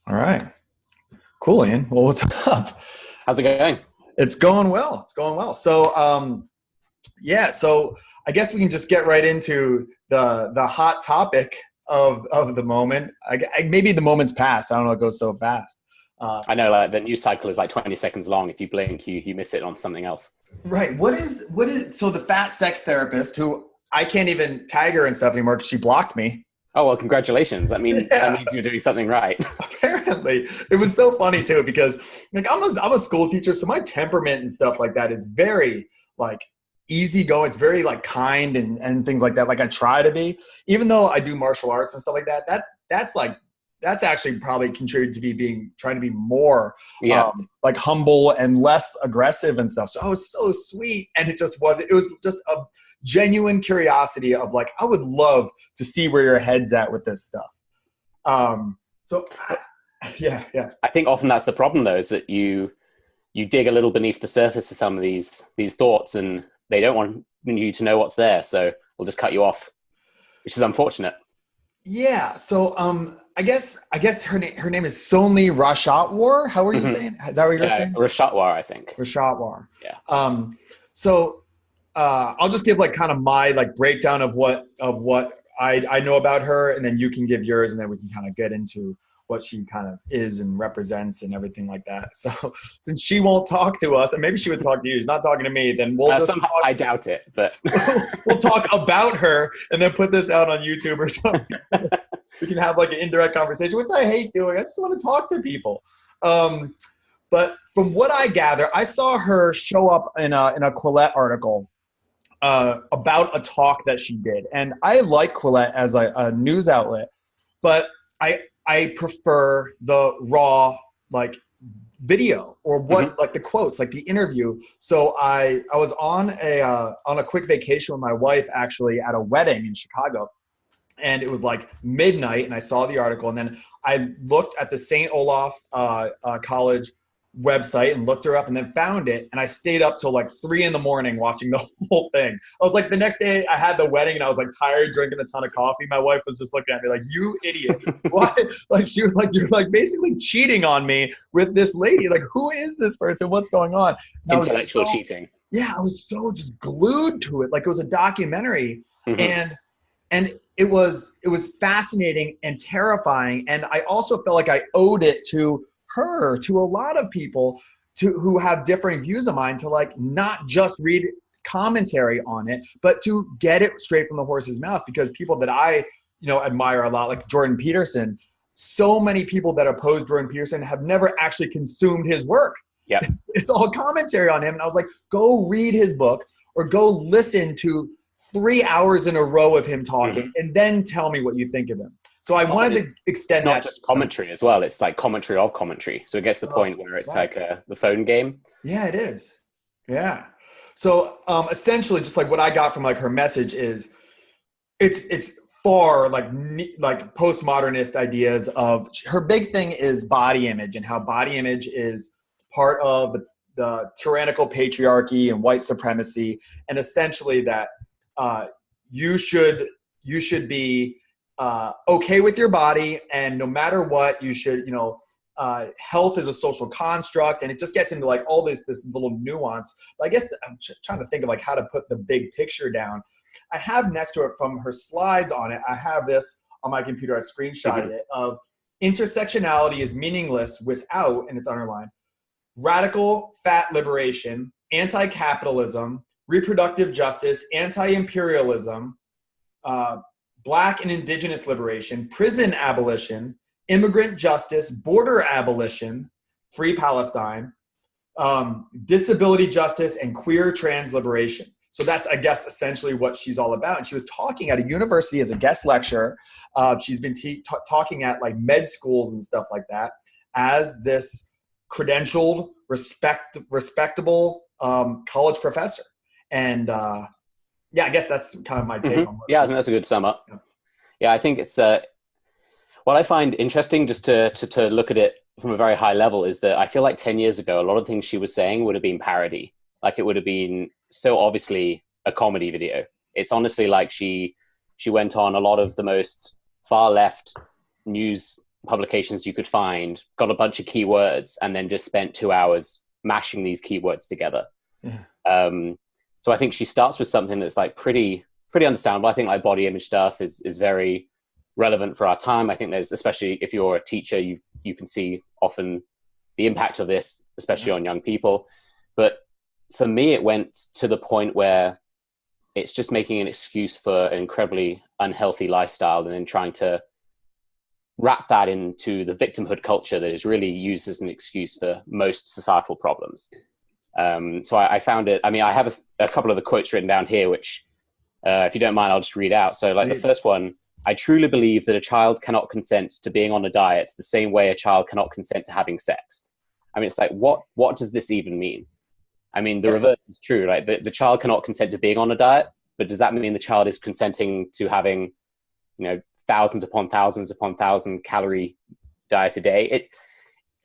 All right. Cool, Ian. Well, what's up? How's it going? It's going well. It's going well. So I guess we can just get right into the hot topic of the moment. Maybe the moment's past. I don't know. It goes so fast. I know, like the news cycle is like 20 seconds long. If you blink, you miss it on something else. Right. What is so the fat sex therapist who I can't even tag her and stuff anymore because she blocked me. Oh, well, congratulations. I mean, Yeah. that means you're doing something right. Apparently, it was so funny too because like I'm a school teacher, so my temperament and stuff like that is very like easygoing. It's very like kind and things like that. Like I try to be, even though I do martial arts and stuff like that. That's actually probably contributed to me trying to be more Yeah. like humble and less aggressive and stuff. So I was so sweet, and it was just a genuine curiosity of like I would love to see where your head's at with this stuff. So yeah. I think often that's the problem, though, is that you dig a little beneath the surface of some of these thoughts, and they don't want you to know what's there. So we'll just cut you off, which is unfortunate. Yeah. So I guess her name is Sonalee Rashatwar. How are you saying? Is that what you're saying? Rashatwar, I think. Rashatwar. Yeah. So I'll just give like kind of my like breakdown of what I know about her, and then you can give yours, and then we can kind of get into what she kind of is and represents and everything like that. So since she won't talk to us, and maybe she would talk to you, she's not talking to me, then we'll just somehow, I doubt it, but we'll talk about her and then put this out on YouTube or something. We can have like an indirect conversation, which I hate doing. I just want to talk to people. But from what I gather, I saw her show up in a Quillette article about a talk that she did. And I like Quillette as a news outlet, but I prefer the raw like video or what like the quotes, like the interview. So I was on a quick vacation with my wife actually at a wedding in Chicago. And it was like midnight, and I saw the article, and then I looked at the St. Olaf College website and looked her up, and then found it, and I stayed up till like 3 a.m. watching the whole thing. I was like, the next day I had the wedding, and I was like tired, drinking a ton of coffee. My wife was just looking at me like, "You idiot! Why?" Like she was like, "You're like basically cheating on me with this lady. Like, who is this person? What's going on?" And intellectual cheating. Yeah, I was so just glued to it, like it was a documentary, and it was fascinating and terrifying. And I also felt like I owed it to her, to a lot of people who have differing views of mine, to like not just read commentary on it, but to get it straight from the horse's mouth. Because people that I admire a lot, like Jordan Peterson, so many people that oppose Jordan Peterson have never actually consumed his work. Yeah, it's all commentary on him. And I was like, go read his book or go listen to 3 hours in a row of him talking, and then tell me what you think of him. So I wanted to extend that. Not just commentary as well. It's like commentary of commentary. So it gets to the point where it's like the phone game. Yeah, it is. Yeah. So essentially, just like what I got from like her message is, it's far like postmodernist ideas of her big thing is body image, and how body image is part of the tyrannical patriarchy and white supremacy, and essentially that you should be okay with your body, and no matter what, you should, health is a social construct, and it just gets into like all this little nuance. But I guess I'm trying to think of like how to put the big picture down. I have next to it from her slides on it, I have this on my computer, I screenshotted it, of intersectionality is meaningless without, and it's underlined, radical fat liberation, anti-capitalism, reproductive justice, anti-imperialism, Black and Indigenous liberation, prison abolition, immigrant justice, border abolition, free Palestine, disability justice, and queer trans liberation. So that's, I guess, essentially what she's all about. And she was talking at a university as a guest lecturer. She's been talking at like med schools and stuff like that as this credentialed, respectable college professor. And yeah, I guess that's kind of my take on what I think that's a good sum up. Yeah, I think it's what I find interesting, just to look at it from a very high level, is that I feel like 10 years ago, a lot of things she was saying would have been parody. Like it would have been so obviously a comedy video. It's honestly like she went on a lot of the most far left news publications you could find, got a bunch of keywords, and then just spent 2 hours mashing these keywords together. Yeah. So I think she starts with something that's like pretty understandable. I think like body image stuff is very relevant for our time. I think there's, especially if you're a teacher, you can see often the impact of this, especially on young people. But for me, it went to the point where it's just making an excuse for an incredibly unhealthy lifestyle, and then trying to wrap that into the victimhood culture that is really used as an excuse for most societal problems. So I found it, I mean, I have a couple of the quotes written down here, which, if you don't mind, I'll just read out. So like the first one, I truly believe that a child cannot consent to being on a diet the same way a child cannot consent to having sex. I mean, it's like, what does this even mean? I mean, the reverse is true, right? The child cannot consent to being on a diet, but does that mean the child is consenting to having, thousands upon thousands upon thousand calorie diet a day?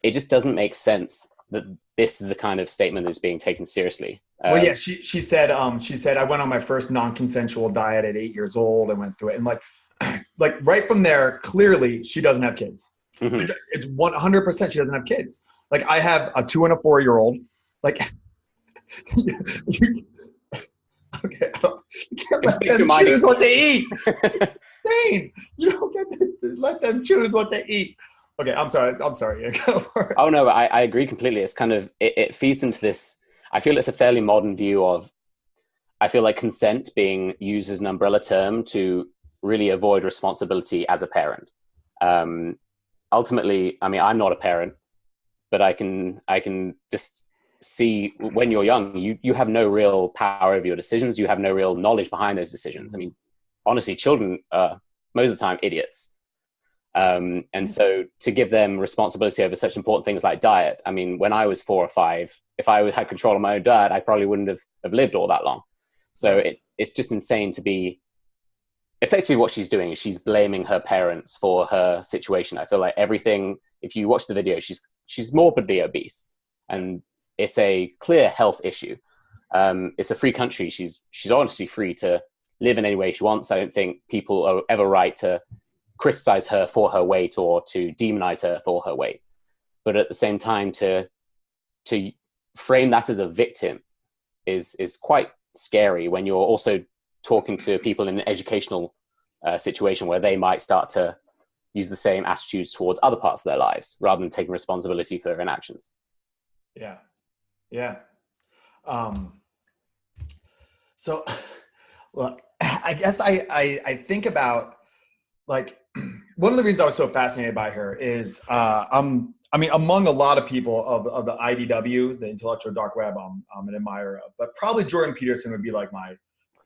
It just doesn't make sense that this is the kind of statement that's being taken seriously. Well, yeah, she said, I went on my first non-consensual diet at 8 years old. I went through it, and like right from there, clearly she doesn't have kids. Mm-hmm. It's 100% she doesn't have kids. Like I have a 2 and a 4 year old. Like, okay, you can't let them choose what to eat. Dang, you don't get to let them choose what to eat. Okay, I'm sorry. Oh no, but I agree completely. It's kind of, it feeds into this. I feel it's a fairly modern view of, I feel like consent being used as an umbrella term to really avoid responsibility as a parent. Ultimately, I mean, I'm not a parent, but I can just see when you're young, you have no real power over your decisions. You have no real knowledge behind those decisions. I mean, honestly, children are most of the time idiots. And so to give them responsibility over such important things like diet, I mean, when I was 4 or 5, if I had control of my own diet, I probably wouldn't have lived all that long. So it's just insane to be, effectively what she's doing is she's blaming her parents for her situation. I feel like everything, if you watch the video, she's morbidly obese, and it's a clear health issue. It's a free country. She's honestly free to live in any way she wants. I don't think people are ever right to criticize her for her weight or to demonize her for her weight. But at the same time, to frame that as a victim is quite scary when you're also talking to people in an educational situation where they might start to use the same attitudes towards other parts of their lives rather than taking responsibility for their inactions. Yeah. Yeah. So look, I guess I think about, like, one of the reasons I was so fascinated by her is, among a lot of people of the IDW, the intellectual dark web, I'm an admirer of, but probably Jordan Peterson would be like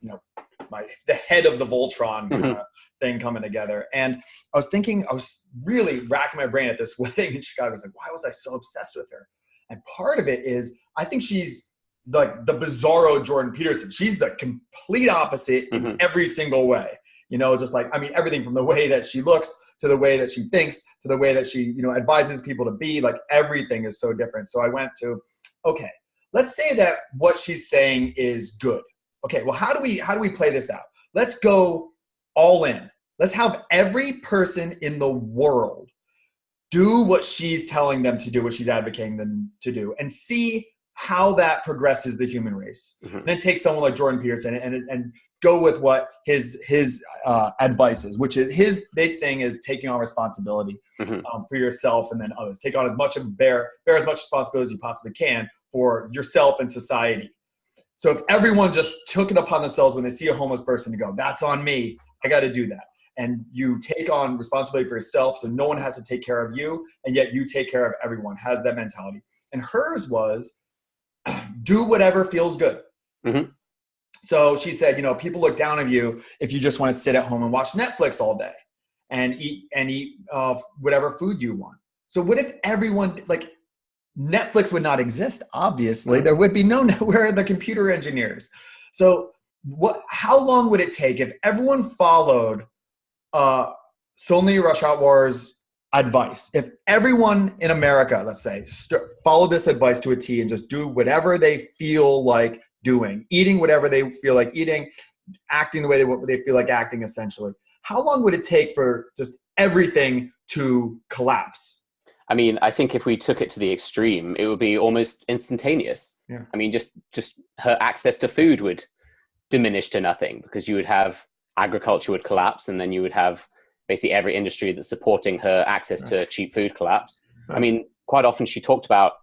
the head of the Voltron thing coming together. And I was really racking my brain at this wedding in Chicago. I was like, why was I so obsessed with her? And part of it is, I think she's like the bizarro Jordan Peterson. She's the complete opposite in every single way. Just like, I mean, everything from the way that she looks to the way that she thinks to the way that she, advises people to be, like everything is so different. So I went to, okay, let's say that what she's saying is good. Okay, well, how do we play this out? Let's go all in. Let's have every person in the world do what she's telling them to do, what she's advocating them to do, and see how that progresses the human race. And then take someone like Jordan Peterson and go with what his advice is, which is his big thing is taking on responsibility for yourself and then others. Take on bear as much responsibility as you possibly can for yourself and society. So if everyone just took it upon themselves when they see a homeless person to go, that's on me, I got to do that. And you take on responsibility for yourself, so no one has to take care of you, and yet you take care of everyone, has that mentality. And hers was, do whatever feels good. So she said, people look down on you if you just want to sit at home and watch Netflix all day and eat whatever food you want. So what if everyone, like, Netflix would not exist, obviously. There would be where are the computer engineers? So how long would it take if everyone followed Sonalee Rashatwar's advice? If everyone in America, let's say, follow this advice to a T and just do whatever they feel like doing, eating whatever they feel like eating, acting the way they feel like acting, essentially. How long would it take for just everything to collapse. I mean, I think if we took it to the extreme, it would be almost instantaneous. Yeah. I mean, just her access to food would diminish to nothing, because you would have agriculture would collapse, and then you would have basically every industry that's supporting her access to cheap food collapse. I mean, quite often she talked about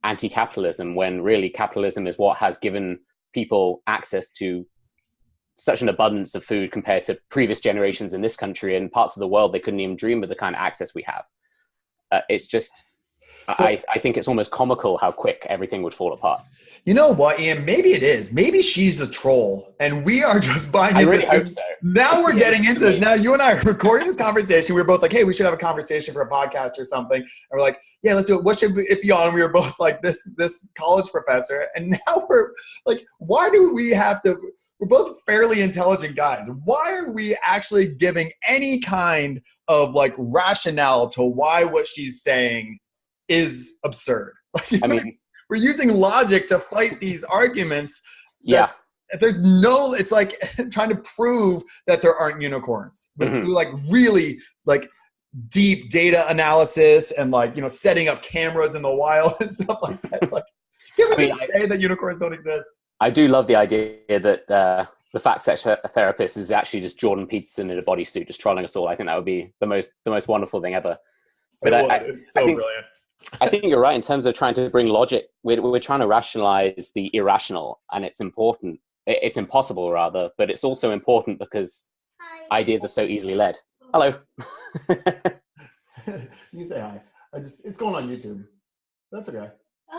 anti-capitalism, when really capitalism is what has given people access to such an abundance of food compared to previous generations in this country and parts of the world. They couldn't even dream of the kind of access we have. It's just, I think it's almost comical how quick everything would fall apart. You know what, Ian? Maybe it is. Maybe she's a troll, and we are just buying into this. I really hope so. Now we're getting into this. Now you and I are recording this conversation. We were both like, hey, we should have a conversation for a podcast or something. And we're like, yeah, let's do it. What should it be on? And we were both like, this college professor. And now we're like, why do we have to? We're both fairly intelligent guys. Why are we actually giving any kind of like rationale to why what she's saying is absurd? Like, I mean, we're using logic to fight these arguments. Yeah. There's no, it's like trying to prove that there aren't unicorns. But through like really like deep data analysis and like, you know, setting up cameras in the wild and stuff like that. It's like, can we just say that unicorns don't exist? I do love the idea that the fact sex therapist is actually just Jordan Peterson in a bodysuit, just trolling us all. I think that would be the most wonderful thing ever. But it's so brilliant. I think you're right in terms of trying to bring logic. We're trying to rationalize the irrational, and it's important. It's impossible, rather, but it's also important because ideas are so easily led. Hello. You say hi. It's going on YouTube. That's okay.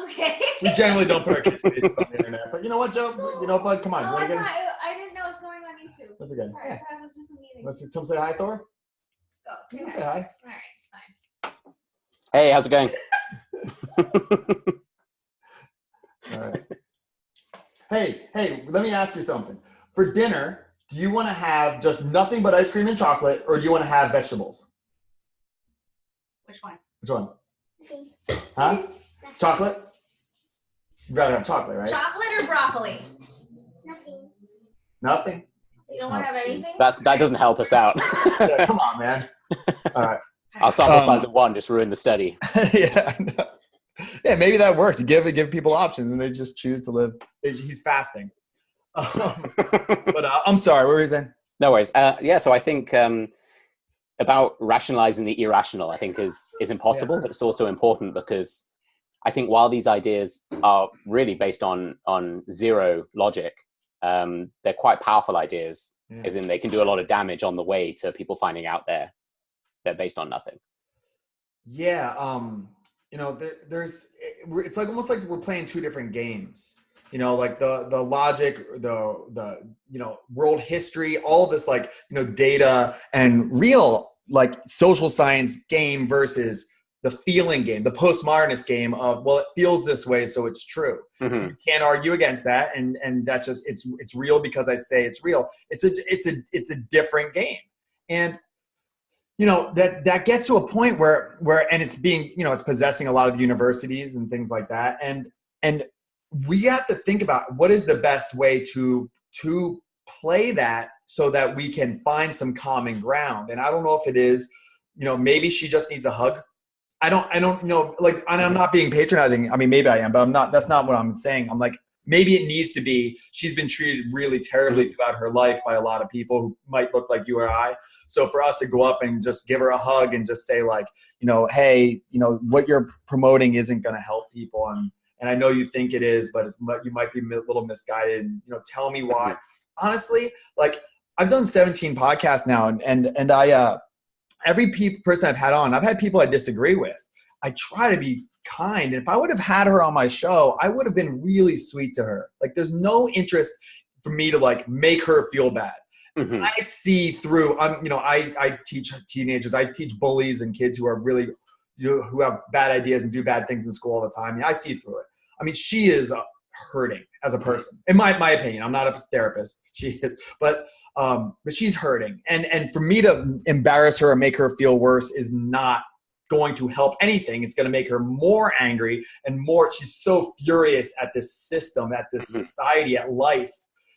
Okay. We generally don't put our kids' faces on the internet, but you know what, Joe? You know, bud, come on. Oh, I didn't know it was going on YouTube. That's okay. Sorry, I thought it was just a meeting. Let's come say hi, Thor. Oh, you say hi. All right, fine. Hey, how's it going? All right. Hey, let me ask you something. For dinner, do you want to have just nothing but ice cream and chocolate, or do you want to have vegetables? Which one? Which one? Huh? Chocolate? You'd rather have chocolate, right? Chocolate or broccoli? Nothing? You don't want to have anything? That doesn't help us out. Yeah, come on, man. All right. Our sample size of one just ruined the study. Yeah. No. Yeah, maybe that works. Give people options, and they just choose to live. He's fasting. But I'm sorry. What were you saying? No worries. So I think about rationalizing the irrational, I think is impossible, but it's also important because I think while these ideas are really based on zero logic, they're quite powerful ideas, as in they can do a lot of damage on the way to people finding out they're based on nothing. Yeah. You know, it's like almost like we're playing two different games. You know, like the logic, the you know, world history, all of this, like, you know, data and real like social science game versus the feeling game, the postmodernist game of, well, it feels this way, so it's true. Mm-hmm. You can't argue against that, and that's just it's real because I say it's real. It's a different game, and you know that gets to a point where and it's being, you know, it's possessing a lot of the universities and things like that, and we have to think about what is the best way to play that so that we can find some common ground. And I don't know if it is, you know, maybe she just needs a hug. I don't know, like, and I'm not being patronizing. I mean, maybe I am, but I'm not. That's not what I'm saying. I'm like, maybe it needs to be, she's been treated really terribly throughout her life by a lot of people who might look like you or I. So for us to go up and just give her a hug and just say, like, you know, hey, you know, what you're promoting isn't going to help people. And I know you think it is, but you might be a little misguided. You know, tell me why. Honestly, like, I've done 17 podcasts now, and I, every person I've had on, I've had people I disagree with. I try to be kind. And if I would have had her on my show, I would have been really sweet to her. Like, there's no interest for me to like make her feel bad. Mm-hmm. I see through, I teach teenagers, I teach bullies and kids who are really, you know, who have bad ideas and do bad things in school all the time. I see through it. I mean, she is hurting as a person, in my opinion. I'm not a therapist. She is, but she's hurting. And for me to embarrass her or make her feel worse is not going to help anything. It's going to make her more angry and more. She's so furious at this system, at this society, at life.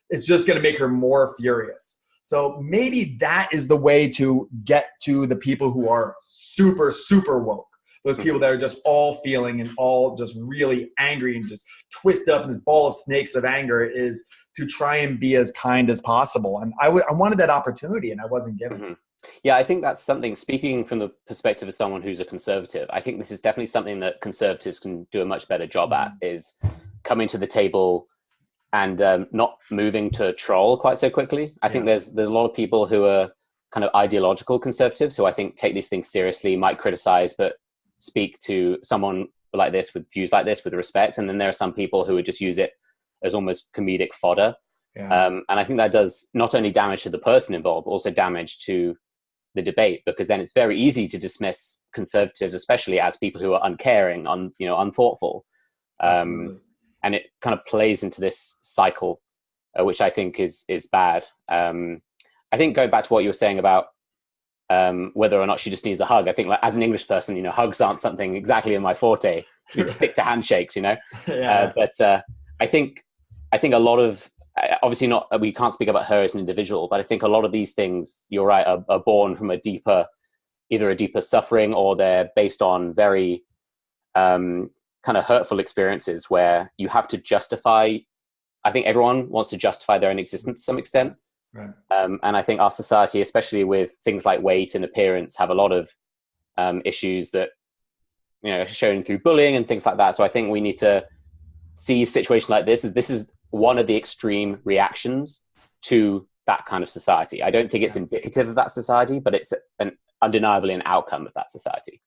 It's just going to make her more furious. So maybe that is the way to get to the people who are super, super woke. Those people that are just all feeling and all just really angry and just twist up in this ball of snakes of anger, is to try and be as kind as possible. And I wanted that opportunity and I wasn't given. Mm-hmm. Yeah, I think that's something, speaking from the perspective of someone who's a conservative, I think this is definitely something that conservatives can do a much better job at, is coming to the table and not moving to troll quite so quickly. I think there's a lot of people who are kind of ideological conservatives who I think take these things seriously, might criticize, but speak to someone like this with views like this with respect. And then there are some people who would just use it as almost comedic fodder. And I think that does not only damage to the person involved, but also damage to the debate, because then it's very easy to dismiss conservatives, especially as people who are uncaring, unthoughtful. And it kind of plays into this cycle, which I think is bad. I think going back to what you were saying about whether or not she just needs a hug, I think, like, as an English person, hugs aren't something exactly in my forte. You stick to handshakes, but I think a lot of, obviously not, we can't speak about her as an individual, but I think a lot of these things, you're right, are born from either a deeper suffering, or they're based on very kind of hurtful experiences where you have to justify. I think everyone wants to justify their own existence to some extent. Right. And I think our society, especially with things like weight and appearance, have a lot of issues that, shown through bullying and things like that. So I think we need to see a situation like this is one of the extreme reactions to that kind of society. I don't think it's indicative of that society, but it's undeniably an outcome of that society.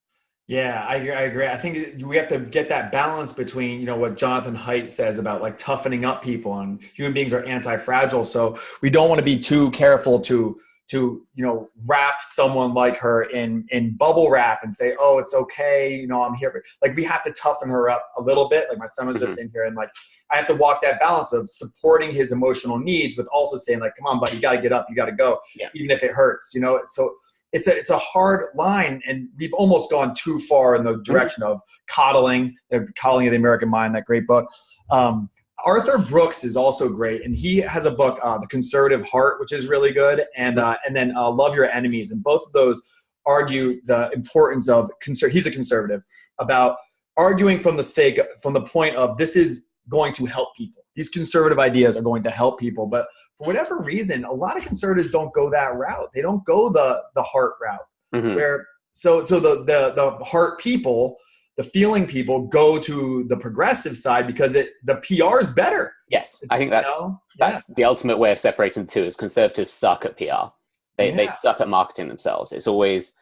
Yeah, I agree. I think we have to get that balance between, what Jonathan Haidt says about like toughening up people, and human beings are anti-fragile. So we don't want to be too careful to wrap someone like her in bubble wrap and say, oh, it's okay. I'm here. Like, we have to toughen her up a little bit. Like, my son was just in here, and like, I have to walk that balance of supporting his emotional needs with also saying, like, come on, buddy, you got to get up. You got to go, even if it hurts, So it's a hard line, and we've almost gone too far in the direction of coddling of the American Mind, that great book. Arthur Brooks is also great, and he has a book, The Conservative Heart, which is really good, and then Love Your Enemies, and both of those argue the importance of he's a conservative, about arguing from the point of, this is going to help people. These conservative ideas are going to help people, but for whatever reason, a lot of conservatives don't go that route. They don't go the heart route, where so the heart people, the feeling people, go to the progressive side because the PR is better. Yes, I think that's the ultimate way of separating the two. Is conservatives suck at PR. They suck at marketing themselves. It's always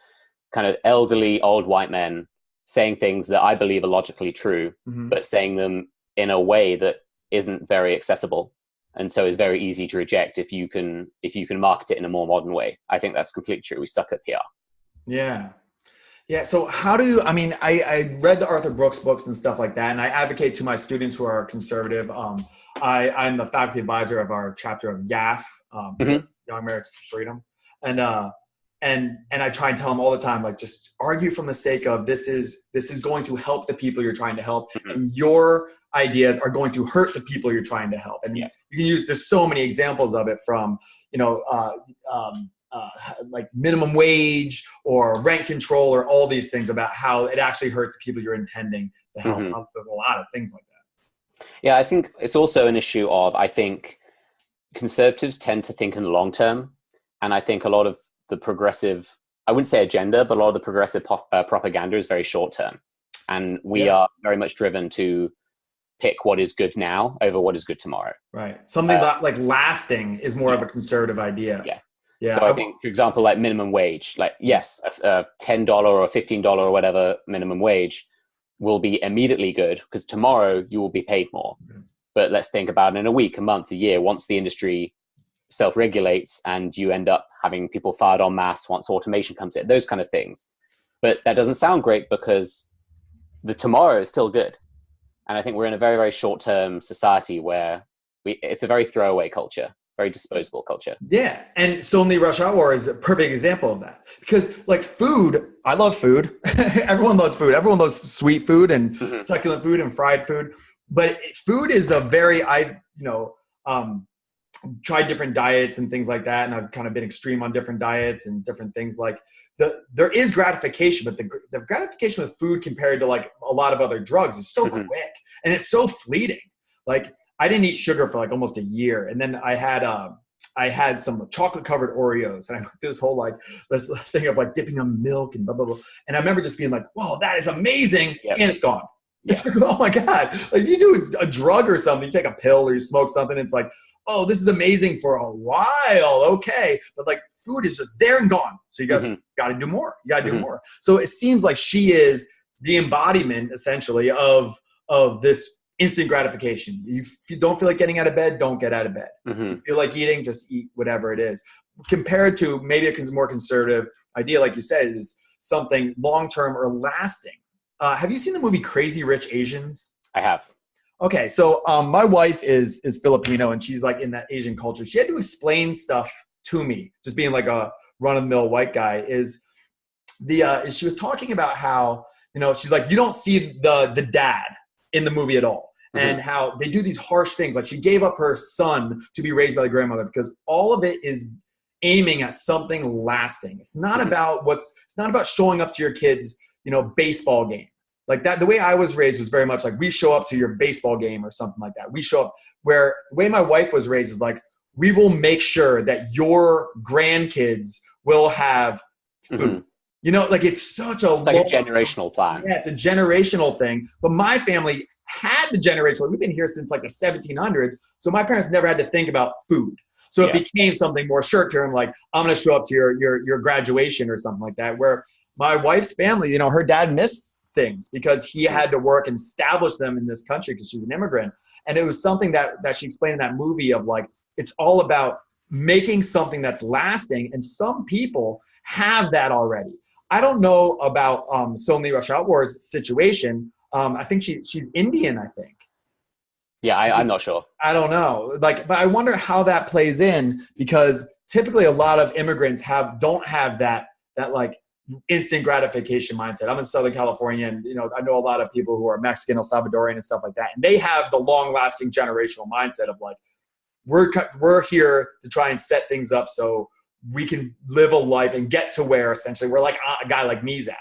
kind of elderly old white men saying things that I believe are logically true, but saying them in a way that isn't very accessible, and so it's very easy to reject if you can market it in a more modern way. I think that's completely true. We suck at PR. Yeah. So how do you, I read the Arthur Brooks books and stuff like that, and I advocate to my students who are conservative. I'm the faculty advisor of our chapter of YAF, Young Americans for Freedom, and I try and tell them all the time, like, just argue from the sake of, this is going to help the people you're trying to help, and your ideas are going to hurt the people you're trying to help. And you can use, there's so many examples of it, from like minimum wage or rent control, or all these things about how it actually hurts the people you're intending to help. There's a lot of things like that. Yeah, I think it's also an issue of, I think conservatives tend to think in the long term, and I think a lot of the progressive, I wouldn't say agenda, but a lot of the progressive propaganda is very short term, and we are very much driven to pick what is good now over what is good tomorrow. Right. Something that like lasting is more of a conservative idea. Yeah. So I think, for example, like minimum wage, like, yes, a $10 or $15 or whatever minimum wage will be immediately good, because tomorrow you will be paid more. But let's think about it in a week, a month, a year, once the industry self-regulates and you end up having people fired en masse once automation comes in, those kind of things. But that doesn't sound great, because the tomorrow is still good. And I think we're in a very, very short-term society where it's a very throwaway culture, very disposable culture. Yeah. And Sonalee Rashatwar is a perfect example of that. Because like food, I love food. Everyone loves food. Everyone loves sweet food and succulent food and fried food. But food is a very, tried different diets and things like that. And I've kind of been extreme on different diets and different things. Like there is gratification, but the gratification with food compared to like a lot of other drugs is so quick and it's so fleeting. Like I didn't eat sugar for like almost a year. And then I had some chocolate covered Oreos and I went through this whole like this thing of like dipping them in milk and blah, blah, blah. And I remember just being like, whoa, that is amazing. Yep. And it's gone. Yeah. It's like, oh my God. Like you do a drug or something, you take a pill or you smoke something. It's like, oh, this is amazing for a while. Okay. But like food is just there and gone. So you guys got to do more. You got to do more. So it seems like she is the embodiment essentially of this instant gratification. If you don't feel like getting out of bed, don't get out of bed. You feel like eating, just eat whatever it is. Compared to maybe a more conservative idea, like you said, is something long-term or lasting. Have you seen the movie Crazy Rich Asians? I have. Okay, so my wife is Filipino and she's like in that Asian culture. She had to explain stuff to me, just being like a run-of-the-mill white guy. She was talking about how, you know, she's like, you don't see the dad in the movie at all, and how they do these harsh things. Like she gave up her son to be raised by the grandmother because all of it is aiming at something lasting. It's not about it's not about showing up to your kids, you know, baseball game. Like that, the way I was raised was very much like we show up to your baseball game or something like that. We show up. Where the way my wife was raised is like, we will make sure that your grandkids will have food. You know, like it's such a like a generational plan. Yeah, it's a generational thing. But my family had the generational. We've been here since like the 1700s. So my parents never had to think about food. So it became something more short term, like I'm going to show up to your graduation or something like that. Where my wife's family, you know, her dad missed things because he had to work and establish them in this country because she's an immigrant. And it was something that she explained in that movie of like, it's all about making something that's lasting. And some people have that already. I don't know about Sonalee Rashatwar's situation. I think she's Indian, I think. Yeah, I'm not sure. I don't know. Like, but I wonder how that plays in because typically a lot of immigrants don't have that like instant gratification mindset. I'm in Southern California and, you know, I know a lot of people who are Mexican, El Salvadorian and stuff like that. And they have the long lasting generational mindset of like, we're here to try and set things up so we can live a life and get to where essentially we're like a guy like me's at,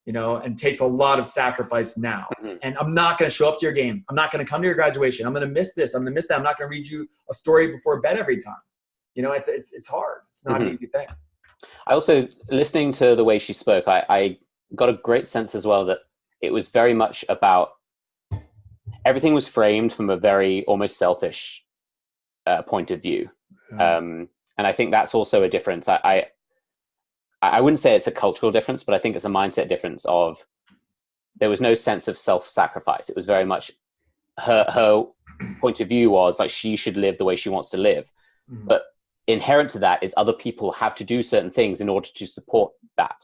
you know, and takes a lot of sacrifice now. And I'm not going to show up to your game. I'm not going to come to your graduation. I'm going to miss this. I'm going to miss that. I'm not going to read you a story before bed every time. You know, it's hard. It's not an easy thing. I also, listening to the way she spoke, I got a great sense as well that it was very much about, everything was framed from a very almost selfish point of view. And I think that's also a difference. I wouldn't say it's a cultural difference, but I think it's a mindset difference of, there was no sense of self-sacrifice. It was very much her point of view was like, she should live the way she wants to live. But inherent to that is other people have to do certain things in order to support that.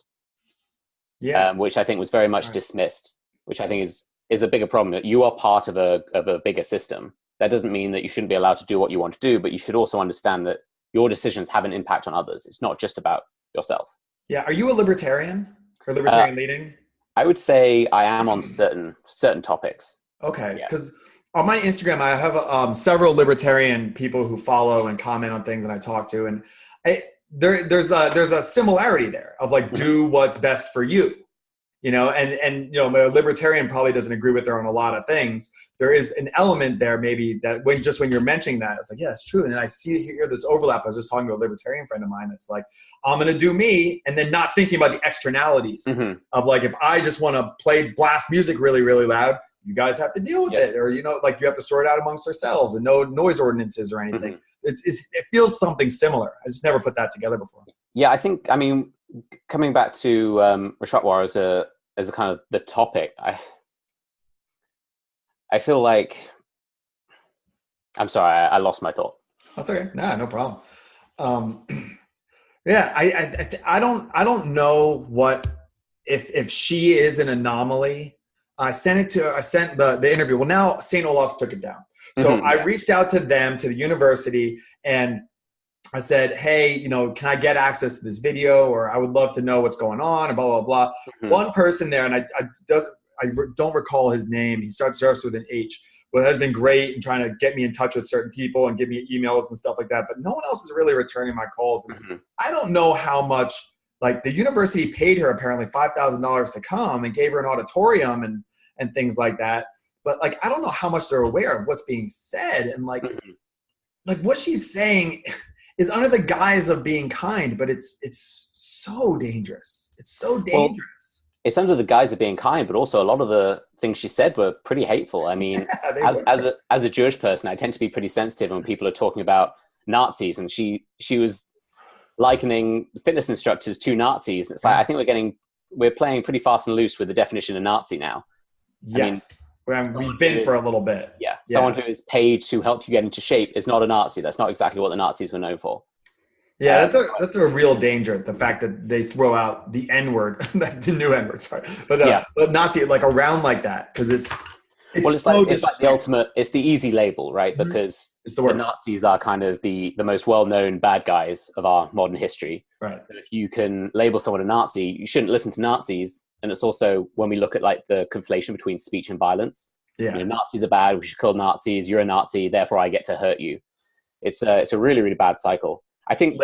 Which I think was very much dismissed, which I think is a bigger problem. That you are part of a bigger system. That doesn't mean that you shouldn't be allowed to do what you want to do, but you should also understand that your decisions have an impact on others. It's not just about yourself. Yeah. Are you a libertarian or libertarian leading? I would say I am on certain topics. Okay. Because on my Instagram, I have several libertarian people who follow and comment on things and I talk to, and there's a similarity there of like, do what's best for you, you know, and you know, a libertarian probably doesn't agree with her on a lot of things. There is an element there maybe that when you're mentioning that, it's like, yeah, it's true. And then I hear this overlap. I was just talking to a libertarian friend of mine that's like, I'm going to do me, and then not thinking about the externalities of like, if I just want to blast music really, really loud, you guys have to deal with it. Or, you know, like you have to sort it out amongst ourselves and no noise ordinances or anything. It feels something similar. I just never put that together before. Yeah, I mean, coming back to Rashatwar as a kind of the topic, I feel like, I'm sorry, I lost my thought. That's okay. Nah, no problem. Yeah, I don't know what, if she is an anomaly. I sent the interview. Well, now St. Olaf's took it down. So I reached out to them, to the university, and I said, hey, you know, can I get access to this video? Or I would love to know what's going on, and blah, blah, blah. One person there, and I don't recall his name. He starts with an H, has been great in trying to get me in touch with certain people and give me emails and stuff like that. But no one else is really returning my calls. And I don't know how much, like the university paid her apparently $5,000 to come and gave her an auditorium and things like that. But like, I don't know how much they're aware of what's being said. And like what she's saying is under the guise of being kind, but it's so dangerous. It's so dangerous. Well, it's under the guise of being kind, but also a lot of the things she said were pretty hateful. I mean, as a Jewish person, I tend to be pretty sensitive when people are talking about Nazis, and she was likening fitness instructors to Nazis. It's like, I think we're playing pretty fast and loose with the definition of Nazi now. Yes. We've been for a little bit. Yeah. Someone who is paid to help you get into shape is not a Nazi. That's not exactly what the Nazis were known for. Yeah, that's a real danger. The fact that they throw out the N-word, the new N-word, sorry, but Nazi like around like that because it's like the ultimate. It's the easy label, right? Because the Nazis are kind of the most well-known bad guys of our modern history. Right. But if you can label someone a Nazi, you shouldn't listen to Nazis. And it's also when we look at like the conflation between speech and violence. Yeah. You know, Nazis are bad. We should kill Nazis. You're a Nazi, therefore I get to hurt you. It's a really, really bad cycle. I think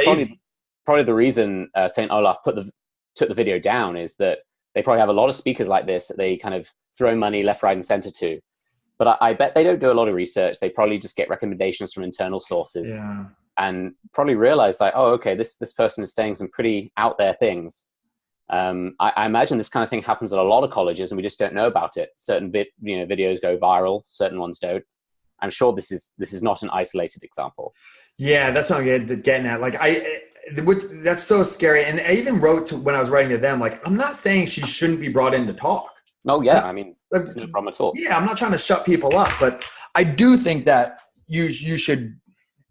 probably the reason St. Olaf took the video down is that they probably have a lot of speakers like this that they kind of throw money left, right, and center to. But I bet they don't do a lot of research. They probably just get recommendations from internal sources and probably realize like, oh, okay, this person is saying some pretty out there things. I imagine this kind of thing happens at a lot of colleges and we just don't know about it. Certain videos go viral, certain ones don't. I'm sure this is not an isolated example. Yeah, that's what I'm getting at. Like that's so scary. And I even wrote when I was writing to them, like, I'm not saying she shouldn't be brought in to talk. Oh yeah, I mean, there's no problem at all. Yeah, I'm not trying to shut people up, but I do think that you should.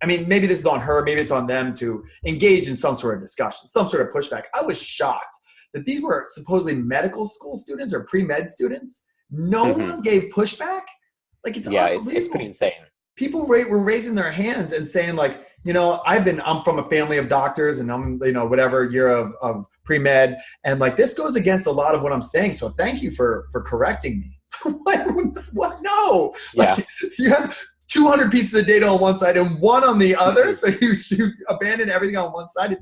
I mean, maybe this is on her, maybe it's on them to engage in some sort of discussion, some sort of pushback. I was shocked that these were supposedly medical school students or pre-med students. No one gave pushback. Like it's unbelievable. It's pretty insane. People were raising their hands and saying like, I'm from a family of doctors and I'm, whatever year of pre-med. And like, this goes against a lot of what I'm saying. So thank you for correcting me. What? No. Yeah. Like, you have 200 pieces of data on one side and one on the other. So you abandon everything on one side. It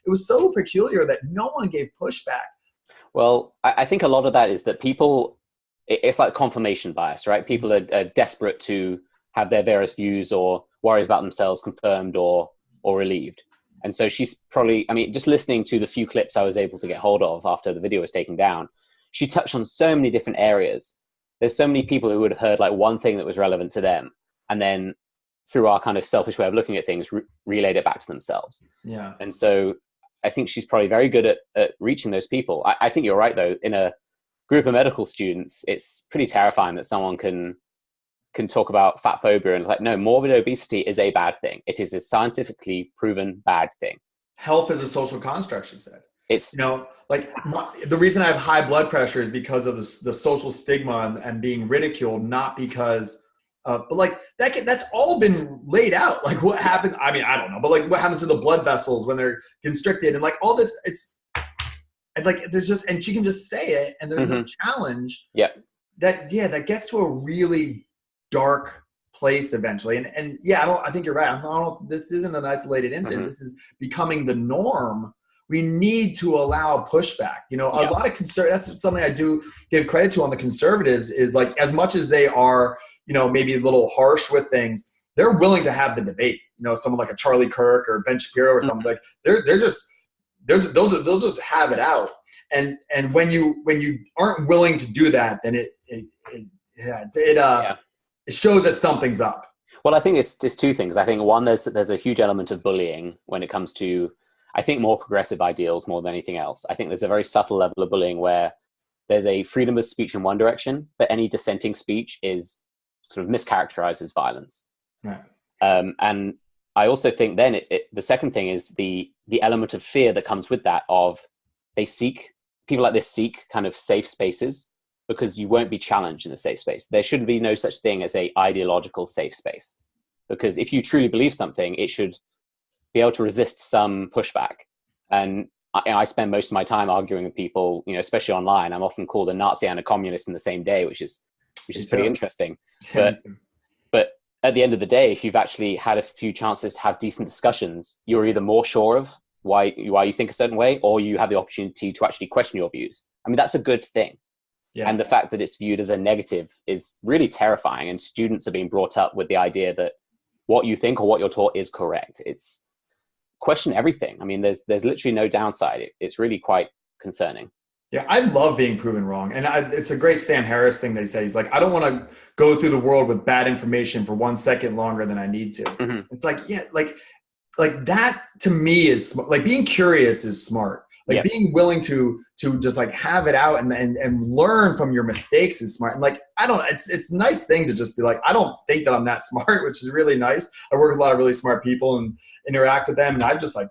was so peculiar that no one gave pushback. Well, I think a lot of that is that it's like confirmation bias, right? People are desperate to have their various views or worries about themselves confirmed or relieved. And so she's probably, I mean, just listening to the few clips I was able to get hold of after the video was taken down, she touched on so many different areas. There's so many people who would have heard like one thing that was relevant to them. And then through our kind of selfish way of looking at things, relayed it back to themselves. Yeah. And so I think she's probably very good at reaching those people. I think you're right though, in a group of medical students, it's pretty terrifying that someone can talk about fat phobia and like, no, morbid obesity is a bad thing. It is a scientifically proven bad thing. Health is a social construct, she said. It's the reason I have high blood pressure is because of the social stigma and being ridiculed, not because but like that's all been laid out. Like what happened? I mean, I don't know, but like what happens to the blood vessels when they're constricted and like all this, it's like there's just, and she can just say it and there's no challenge. Yeah. That gets to a really dark place eventually. And I think you're right. This isn't an isolated incident. This is becoming the norm. We need to allow pushback. A lot of that's something I do give credit to on the conservatives is like, as much as they are, maybe a little harsh with things, they're willing to have the debate. Someone like a Charlie Kirk or Ben Shapiro or something like they'll just have it out. And when you aren't willing to do that, then it shows that something's up. Well, I think it's just two things. I think one, there's a huge element of bullying when it comes to, I think, more progressive ideals more than anything else. I think there's a very subtle level of bullying where there's a freedom of speech in one direction, but any dissenting speech is sort of mischaracterized as violence. Right. And I also think then the second thing is the element of fear that comes with that of people like this seek kind of safe spaces because you won't be challenged in a safe space. There should be no such thing as a ideological safe space, because if you truly believe something, it should be able to resist some pushback. And I spend most of my time arguing with people, especially online. I'm often called a Nazi and a communist in the same day, which is pretty interesting. But at the end of the day, if you've actually had a few chances to have decent discussions, you're either more sure of why you think a certain way, or you have the opportunity to actually question your views. I mean, that's a good thing. Yeah. And the fact that it's viewed as a negative is really terrifying. And students are being brought up with the idea that what you think or what you're taught is correct. It's question everything. I mean, there's literally no downside. It's really quite concerning. Yeah, I love being proven wrong. And it's a great Sam Harris thing that he said. He's like, I don't want to go through the world with bad information for 1 second longer than I need to. Mm-hmm. It's like, yeah, like that to me is smart. Like being curious is smart. Like being willing to just like have it out and learn from your mistakes is smart. And like, it's a nice thing to just be like, I don't think that I'm that smart, which is really nice. I work with a lot of really smart people and interact with them. And I'm just like,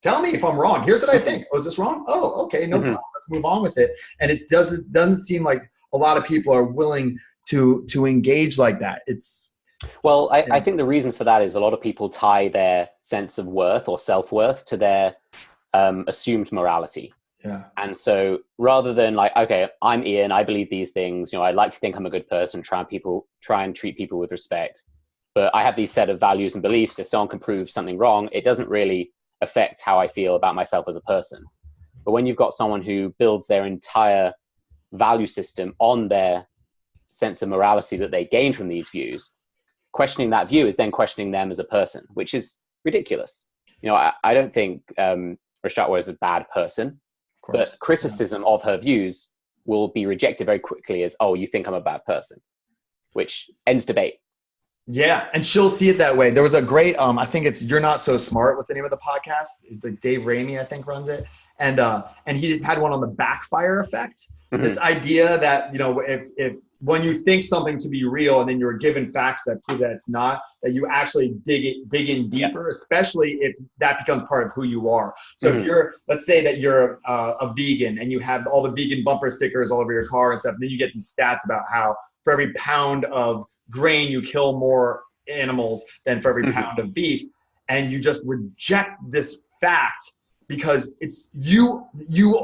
tell me if I'm wrong. Here's what I think. Oh, is this wrong? Oh, okay. No problem. Let's move on with it. And it doesn't seem like a lot of people are willing to engage like that. Well, I think the reason for that is a lot of people tie their sense of worth or self-worth to their assumed morality. Yeah. And so rather than like, okay, I'm Ian, I believe these things, I'd like to think I'm a good person, try and treat people with respect, but I have these set of values and beliefs. If someone can prove something wrong, it doesn't really affect how I feel about myself as a person. But when you've got someone who builds their entire value system on their sense of morality that they gained from these views, questioning that view is then questioning them as a person, which is ridiculous. I don't think Rashatwar is a bad person, but criticism of her views will be rejected very quickly as, oh, you think I'm a bad person, which ends debate. Yeah, and she'll see it that way. There was a great, I think it's You're Not So Smart was the name of the podcast. Like Dave Ramey, I think, runs it. And he had one on the backfire effect. Mm-hmm. This idea that, if when you think something to be real and then you're given facts that prove that it's not, that you actually dig in deeper, especially if that becomes part of who you are. So if let's say that you're a vegan and you have all the vegan bumper stickers all over your car and stuff, and then you get these stats about how for every pound of grain you kill more animals than for every pound of beef, and you just reject this fact because it's you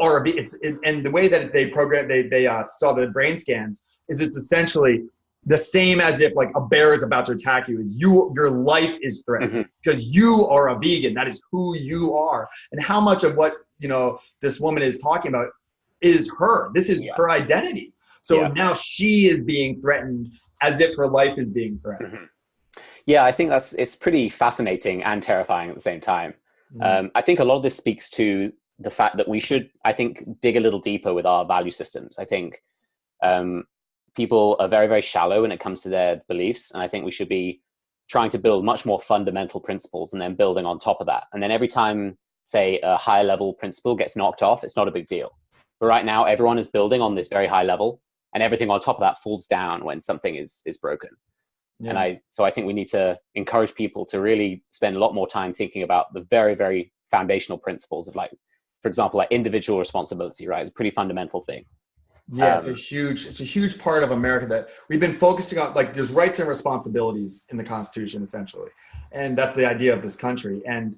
are and the way that they saw the brain scans is it's essentially the same as if like a bear is about to attack you. Is your life is threatened because you are a vegan. That is who you are. And how much of what this woman is talking about is her. This is her identity. So now she is being threatened as if her life is being threatened. Yeah, I think it's pretty fascinating and terrifying at the same time. I think a lot of this speaks to the fact that we should, I think, dig a little deeper with our value systems. I think people are very, very shallow when it comes to their beliefs. And I think we should be trying to build much more fundamental principles and then building on top of that. And then every time, say, a high level principle gets knocked off, it's not a big deal. But right now, everyone is building on this very high level, and everything on top of that falls down when something is broken. Yeah. And so I think we need to encourage people to really spend a lot more time thinking about the very, very foundational principles of, like, for example, like individual responsibility, right? It's a pretty fundamental thing. Yeah, it's a huge part of America that we've been focusing on. Like, there's rights and responsibilities in the Constitution, essentially. And that's the idea of this country. And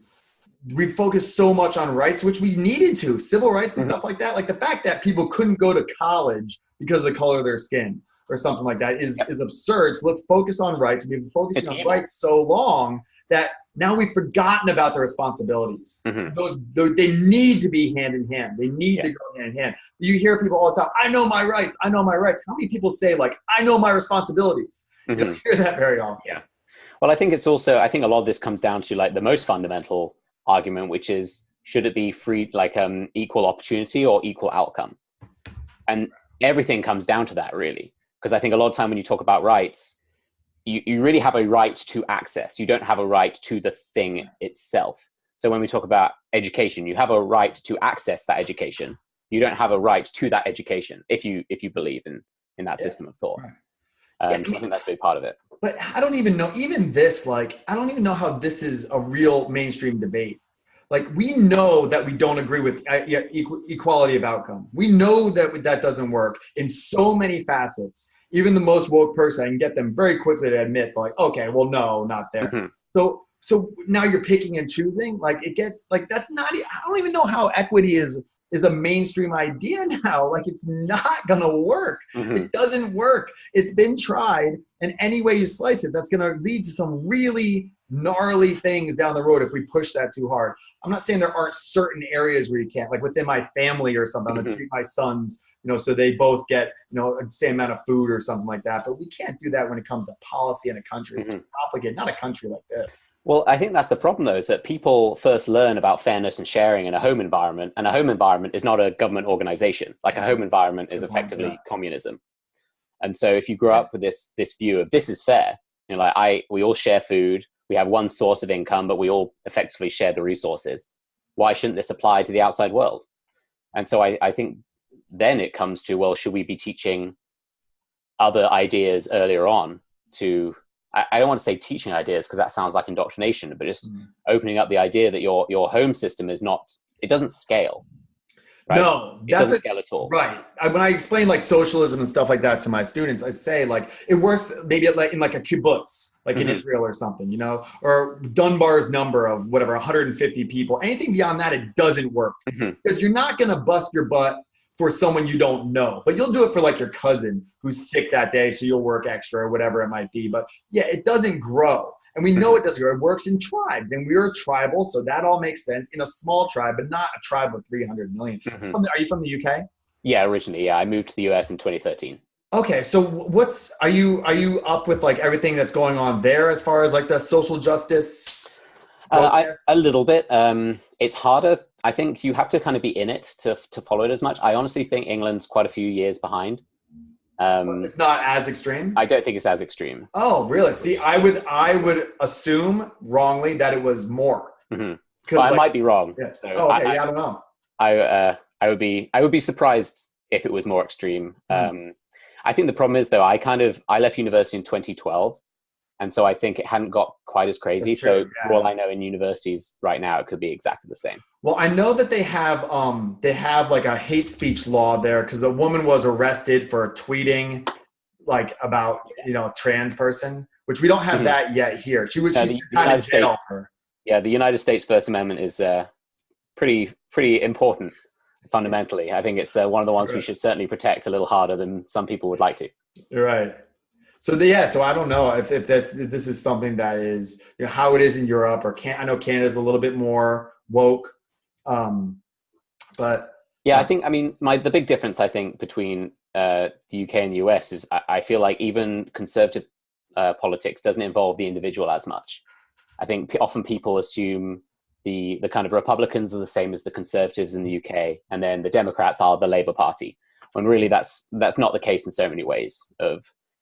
we focused so much on rights, which we needed to, civil rights and stuff like that. Like the fact that people couldn't go to college because of the color of their skin or something like that is absurd. So let's focus on rights. We've been focusing on rights so long that now we've forgotten about the responsibilities. They need to be hand in hand. They need to go hand in hand. You hear people all the time, I know my rights. I know my rights. How many people say, like, I know my responsibilities? You don't hear that very often. Yeah. Well, I think a lot of this comes down to, like, the most fundamental argument, which is, should it be free, like equal opportunity or equal outcome? And everything comes down to that, really. Because I think a lot of time when you talk about rights, you really have a right to access. You don't have a right to the thing itself. So when we talk about education, you have a right to access that education. You don't have a right to that education if you believe in that system of thought. So I think that's a big part of it. But I don't even know, even this, like, I don't even know how this is a real mainstream debate. Like, we know that we don't agree with equality of outcome. We know that that doesn't work in so many facets. Even the most woke person, I can get them very quickly to admit, like, okay, well, no, not there. So now you're picking and choosing. Like, it gets, like, that's not, I don't even know how equity is is a mainstream idea now. Like, it's not going to work. It doesn't work. It's been tried. And any way you slice it, that's going to lead to some really gnarly things down the road if we push that too hard. I'm not saying there aren't certain areas where you can't, like within my family or something, I'm going to treat my sons, so they both get, the same amount of food or something like that. But we can't do that when it comes to policy in a country. It's complicated, not a country like this. Well, I think that's the problem, though, is that people first learn about fairness and sharing in a home environment, and a home environment is not a government organization. Like, a home environment is effectively communism. And so if you grow up with this view of this is fair, we all share food, we have one source of income, but we all effectively share the resources. Why shouldn't this apply to the outside world? And so I think then it comes to, well, should we be teaching other ideas earlier on to, I don't want to say teaching ideas because that sounds like indoctrination, but just opening up the idea that your home system is not, it doesn't scale. Right? No, it doesn't scale at all. Right. When I explain like socialism and stuff like that to my students, I say like it works maybe in like a kibbutz, like in Israel or something, or Dunbar's number of whatever, 150 people. Anything beyond that, it doesn't work because you're not going to bust your butt for someone you don't know, but you'll do it for like your cousin who's sick that day, so you'll work extra or whatever it might be. But yeah, it doesn't grow. And we know it doesn't grow. It works in tribes, and we're tribal, so that all makes sense in a small tribe, but not a tribe of 300 million. Are you from the UK? Yeah, originally, yeah. I moved to the US in 2013. Okay, so are you up with like everything that's going on there as far as like the social justice? A little bit. It's harder. I think you have to kind of be in it to follow it as much. I honestly think England's quite a few years behind. It's not as extreme? I don't think it's as extreme. Oh, really? See, I would assume wrongly that it was more. Well, I might be wrong. Yeah. So I don't know. I would be surprised if it was more extreme. I think the problem is though, I left university in 2012. And so I think it hadn't got quite as crazy. So for all I know, in universities right now, it could be exactly the same. Well, I know that they have like a hate speech law there because a woman was arrested for tweeting like about trans person, which we don't have that yet here. She's kind of jail for. Yeah, the United States First Amendment is pretty important fundamentally. I think it's one of the ones we should certainly protect a little harder than some people would like to. You're right. So I don't know if this is something that is how it is in Europe or I know Canada's a little bit more woke, but yeah, the big difference I think between the UK and the US is I feel like even conservative politics doesn't involve the individual as much. I think often people assume the kind of Republicans are the same as the Conservatives in the UK, and then the Democrats are the Labour Party, when really that's not the case in so many ways.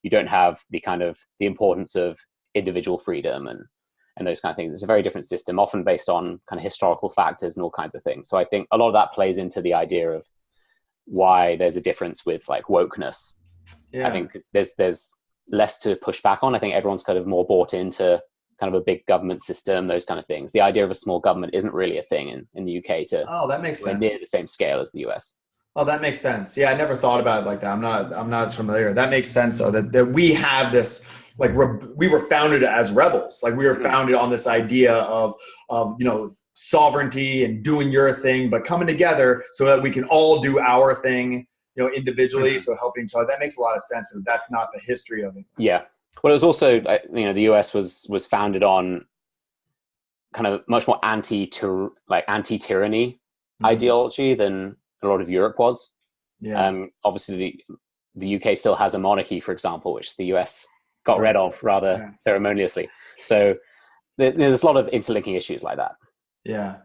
You don't have the importance of individual freedom and those kind of things. It's a very different system, often based on kind of historical factors and all kinds of things. So I think a lot of that plays into the idea of why there's a difference with like wokeness. Yeah. I think there's less to push back on. I think everyone's kind of more bought into kind of a big government system, those kind of things. The idea of a small government isn't really a thing in the UK that makes sense. Near the same scale as the US. Oh, that makes sense. Yeah, I never thought about it like that. I'm not as familiar. That makes sense though, that we have this, like we were founded as rebels. Like we were founded on this idea of sovereignty and doing your thing, but coming together so that we can all do our thing, individually. So helping each other. That makes a lot of sense. That's not the history of it. Yeah. Well, it was also, the US was founded on kind of much more anti-tyranny ideology than a lot of Europe was. Yeah. Obviously, the UK still has a monarchy, for example, which the US got rid of rather ceremoniously. So there's a lot of interlinking issues like that. Yeah.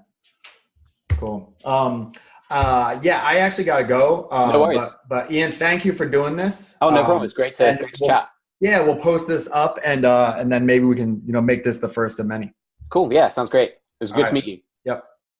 Cool. I actually got to go. No worries. But Ian, thank you for doing this. Oh, no problem. It's great to chat. Yeah, we'll post this up and then maybe we can make this the first of many. Cool. Yeah, sounds great. It was good to meet you. Yep.